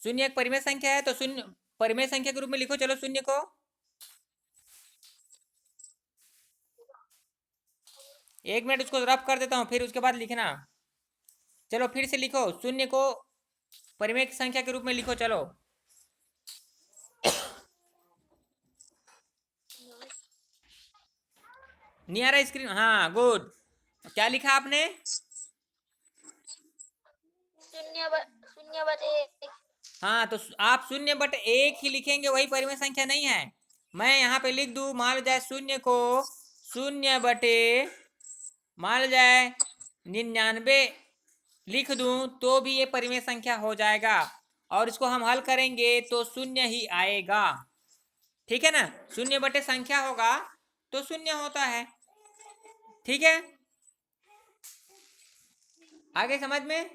शून्य एक परिमेय संख्या है, तो शून्य परिमेय संख्या के रूप में लिखो चलो शून्य को। एक मिनट उसको रफ कर देता हूँ, फिर उसके बाद लिखना। चलो फिर से लिखो, शून्य को परिमेय संख्या के रूप में लिखो चलो। नहीं आ रहा स्क्रीन? हाँ गुड। क्या लिखा आपने? शून्य बटे एक। हाँ तो आप शून्य बटे एक ही लिखेंगे, वही परिमेय संख्या नहीं है। मैं यहाँ पे लिख दूं, मान लो जाए शून्य को शून्य बटे मान लो जाए 99 लिख दूं तो भी ये परिमेय संख्या हो जाएगा, और इसको हम हल करेंगे तो शून्य ही आएगा। ठीक है ना, शून्य बटे संख्या होगा तो शून्य होता है। ठीक है, आगे समझ में?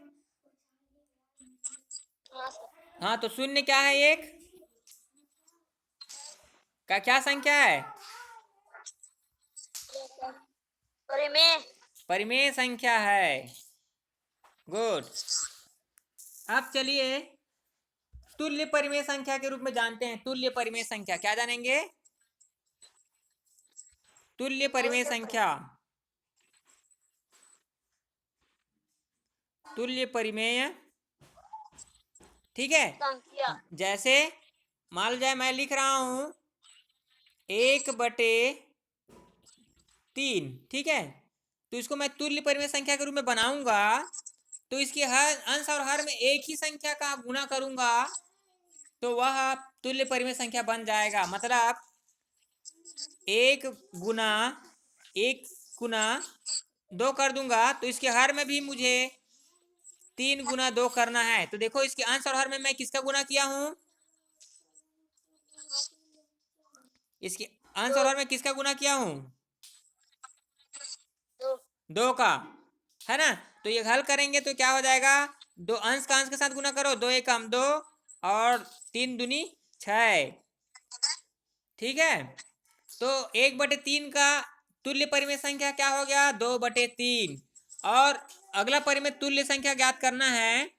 हाँ सर। हाँ तो शून्य क्या है? एक का क्या संख्या है? परिमेय। परिमेय संख्या है। गुड। अब चलिए तुल्य परिमेय संख्या के रूप में जानते हैं। तुल्य परिमेय संख्या क्या जानेंगे? तुल्य परिमेय संख्या, तुल्य परिमेय। ठीक है, संख्या। जैसे मान लो जाए मैं लिख रहा हूं 1/3। ठीक है, तो इसको मैं तुल्य परिमेय संख्या के रूप में बनाऊंगा, तो इसकी हर अंश और हर में एक ही संख्या का गुणा करूंगा तो वह तुल्य परिमेय संख्या बन जाएगा। मतलब एक गुना एक गुना 2 कर दूंगा तो इसके हर में भी मुझे 3 गुना 2 करना है। तो देखो इसके अंश और हर में मैं किसका गुना किया हूं? इसके अंश और हर में किसका गुना किया हूं? 2 का, है ना। तो ये हल करेंगे तो क्या हो जाएगा? दो अंश का अंश के साथ गुना करो, 2 एक कम 2 और 3 दूनी 6। ठीक है, तो 1/3 का तुल्य परिमेय संख्या क्या हो गया? 2/3। और अगला परिमेय तुल्य संख्या ज्ञात करना है,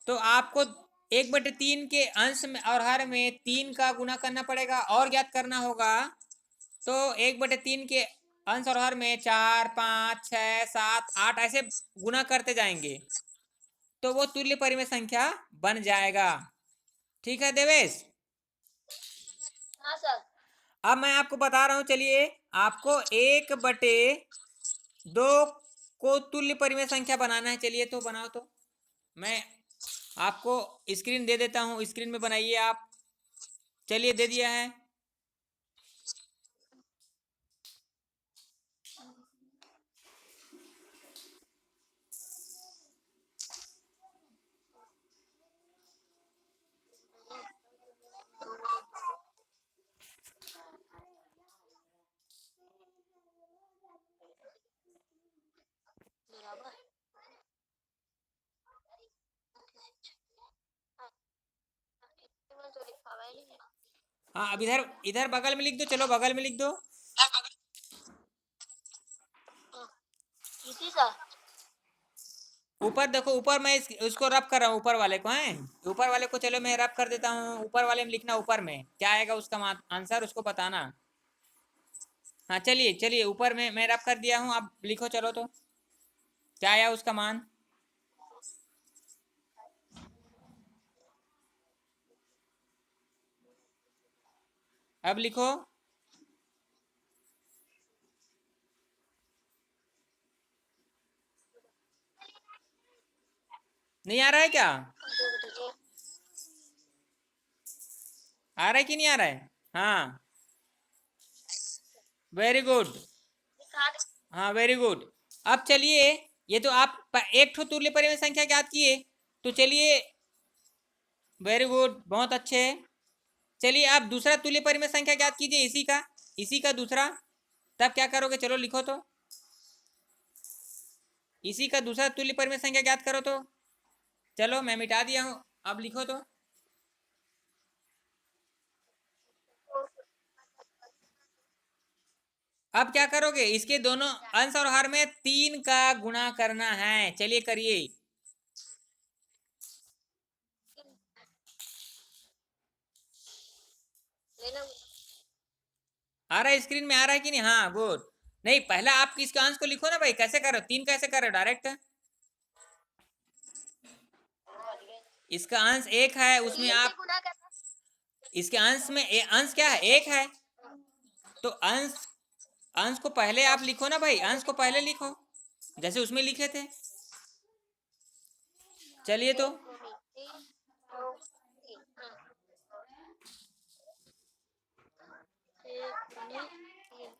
तो आपको 1/3 के अंश में और हर में 3 का गुना करना पड़ेगा और ज्ञात करना होगा। तो 1/3 के अंश और हर में 4 5 6 7 8 ऐसे गुना करते जाएंगे तो वो तुल्य परिमेय संख्या बन जाएगा। ठीक है देवेश? हाँ सर। अब मैं आपको बता रहा हूं, चलिए आपको 1/2 को तुल्य परिमेय संख्या बनाना है। चलिए तो बनाओ, तो मैं आपको स्क्रीन दे देता हूं, स्क्रीन में बनाइए आप। चलिए दे दिया है। बराबर। तो लिखा हुआ है नहीं। हाँ अब इधर इधर बगल में लिख दो, चलो बगल में लिख दो। इसी सर। ऊपर देखो, ऊपर मैं उसको रब कर रहा हूँ, ऊपर वाले को है, ऊपर वाले को चलो मैं रब कर देता हूँ। ऊपर वाले में लिखना, ऊपर में क्या आएगा उसका आंसर उसको बताना। हाँ चलिए चलिए, ऊपर में मैं रब कर दिया हूँ, आप लिखो चलो तो क्या आया उसका मान। अब लिखो। नहीं आ रहा है क्या? आ रहा है कि नहीं आ रहा है? हाँ वेरी गुड। हाँ वेरी गुड। अब चलिए, ये तो आप एक ठो तुल्य परिमेय संख्या ज्ञात किए, तो चलिए वेरी गुड, बहुत अच्छे। चलिए आप दूसरा तुल्य परिमेय संख्या ज्ञात कीजिए, इसी का दूसरा। तब क्या करोगे? चलो लिखो तो, इसी का दूसरा तुल्य परिमेय संख्या ज्ञात करो तो। चलो मैं मिटा दिया हूं, अब लिखो तो। अब क्या करोगे? इसके दोनों अंश और हर में 3 का गुणा करना है। चलिए करिए। लेना आ रहा है स्क्रीन में, आ रहा है कि नहीं? हाँ गुड। नहीं, पहला आप इसके आंसर को लिखो ना भाई। कैसे कर रहे हो? 3 कैसे कर रहे हो डायरेक्ट? इसका अंश 1 है, उसमें 3 से आप गुना करना। इसके अंश में अंश क्या है? 1 है, तो अंश अंश को पहले आप लिखो ना भाई। अंश को पहले लिखो जैसे उसमें लिखे थे। चलिए तो 3 2 3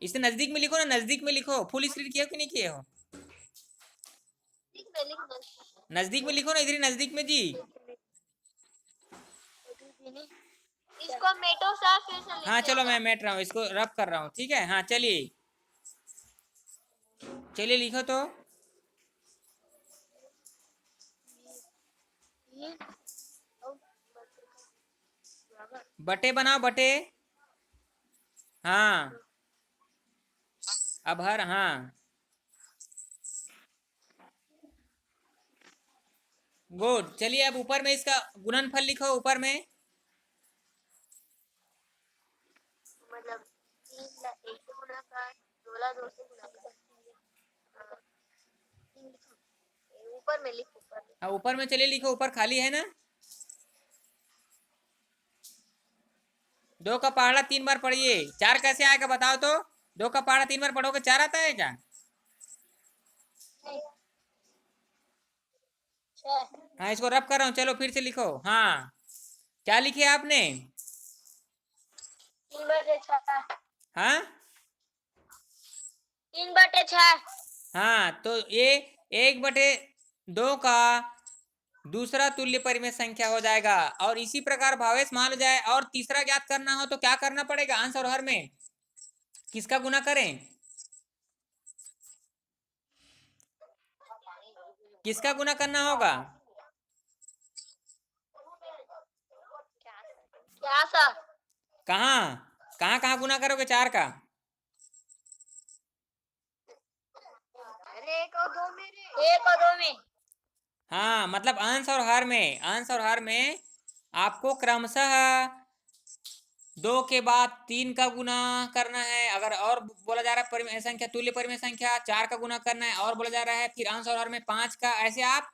इसे नजदीक में लिखो ना, नजदीक में लिखो। फुल स्क्रीन किए हो कि नहीं किए हो? नजदीक में लिखो ना, इधर ही नजदीक में जी। इसको मेटो सा फिर से हाँ लिखते चलो, हैं। मैं मेट रहा हूँ, इसको रब कर रहा हूँ। ठीक है, हाँ चलिए चलिए लिखो तो। बटे बनाओ, बटे। हाँ अब हर, हाँ गुड। चलिए अब ऊपर में इसका गुणनफल लिखो, ऊपर में। मतलब 3 ला 1 से गुना कर, 2 ला 2 से गुना कर। ऊपर में लिख, ऊपर में। हाँ ऊपर में चलिए लिखो, ऊपर खाली है ना। 2 का पहाड़ा 3 बार पढ़िए। 4 कैसे आएगा बताओ तो? 2 का पहाड़ा 3 बार पढ़ोगे 4 आता है क्या? हाँ इसको रब कर रहा हूँ, चलो फिर से लिखो। हाँ क्या लिखे आपने? 3/6। हाँ 3/6। हाँ, तो ये 1/2 का दूसरा तुल्य परिमेय संख्या हो जाएगा। और इसी प्रकार भावेश मान लो जाए, और तीसरा ज्ञात करना हो तो क्या करना पड़ेगा? अंश और हर में किसका गुना करें? किसका गुना करना होगा? क्या सर? कहाँ कहाँ कहाँ गुना करोगे 4 का? अरे 1 और 2 में रे। 1 और 2 में। हाँ मतलब अंश और हर में, अंश और हर में आपको क्रमशः 2 के बाद 3 का गुना करना है। अगर और बोला जा रहा है परिमेय संख्या, तुल्य परिमेय संख्या, 4 का गुना करना है। और बोला जा रहा है फिर अंश और हर में 5 का। ऐसे आप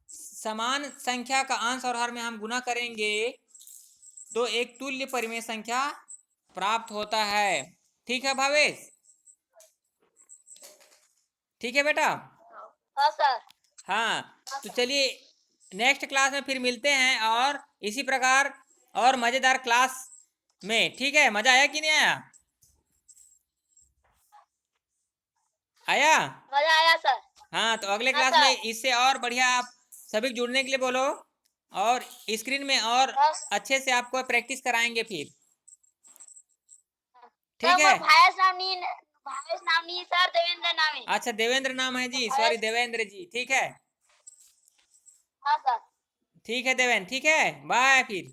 समान संख्या का अंश और हर में हम गुना करेंगे तो एक तुल्य परिमेय संख्या प्राप्त होता है। ठीक है भावेश? ठीक है बेटा? हाँ सर। हाँ तो चलिए नेक्स्ट क्लास में फिर मिलते हैं, और इसी प्रकार और मजेदार क्लास में। ठीक है, मजा आया कि नहीं आया? आया? मजा आया सर। हाँ तो अगले हाँ क्लास में सर। इससे और बढ़िया आप सभी जुड़ने के लिए बोलो, और स्क्रीन में और हाँ अच्छे से आपको प्रैक्टिस कराएंगे फिर। सर, ठीक वो है। भावेश नाम नहीं है सर, देवेंद्र नाम है। अच्छा देवेंद्र नाम है जी, सॉरी भावेश। देवेंद्र जी। ठीक है, हाँ सर। ठीक है देवेंद्र, ठीक है, बाय फिर।